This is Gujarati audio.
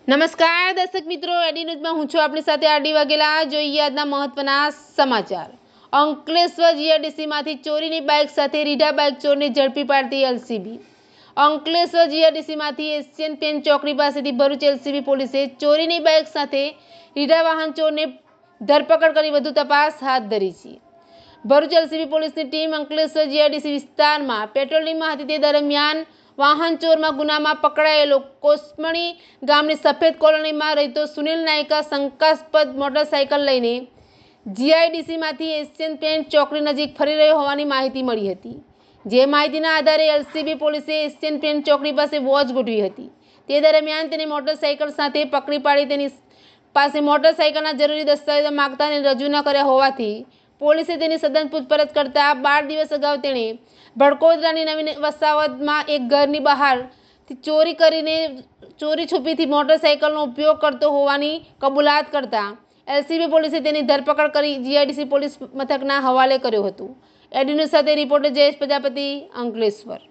નમસ્કાર દર્શક મિત્રો, એડી ન્યૂઝમાં હું છું આપણી સાથે આરડી વાઘેલા। જોઈએ આજના મહત્વના સમાચાર। અંકલેશ્વર જીઆઈડીસીમાંથી ચોરીની બાઇક સાથે રીઢા બાઇક ચોરને ઝડપી પાડતી એલસીબી। અંકલેશ્વર જીઆઈડીસીમાંથી એશિયન પેન્ટ ચોકડી પાસેથી ભરૂચ એલસીબી પોલીસે ચોરીની બાઇક સાથે રીઢા વાહન ચોરને ધરપકડ કરી વધુ તપાસ હાથ ધરી છે। ભરૂચ એલસીબી પોલીસની ટીમ અંકલેશ્વર જીઆઈડીસી વિસ્તારમાં પેટ્રોલિંગમાં હતી તે દરમિયાન વાહન ચોરમાં ગુનામાં પકડાયેલો કોસમણી ગામની સફેદ કોલોનીમાં રહેતો સુનિલ નાયકા શંકાસ્પદ મોટરસાયકલ લઈને જીઆઈડીસીમાંથી એશિયન પેન્ટ ચોકડી નજીક ફરી રહ્યો હોવાની માહિતી મળી હતી। જે માહિતીના આધારે એલસીબી પોલીસે એશિયન પેન્ટ ચોકડી પાસે વોચ ગોઠવી હતી। તે દરમિયાન તેને મોટરસાયકલ સાથે પકડી પાડી તેની પાસે મોટરસાયકલના જરૂરી દસ્તાવેજો માંગતા તેને રજૂ ન કર્યા હોવાથી પોલીસે તેની સઘન પૂછપરછ કરતા 12 દિવસ અગાઉ તેણે ભડકોદરાની નવીન વસાવતમાં એક ઘરની બહારથી ચોરી છુપીથી મોટરસાયકલનો ઉપયોગ કરતો હોવાની કબૂલાત કરતા એલસીબી પોલીસે તેની ધરપકડ કરી જીઆઈડીસી પોલીસ મથકના હવાલે કર્યો હતો। એડી ન્યૂઝ સાથે રિપોર્ટર જયેશ પ્રજાપતિ, અંકલેશ્વર।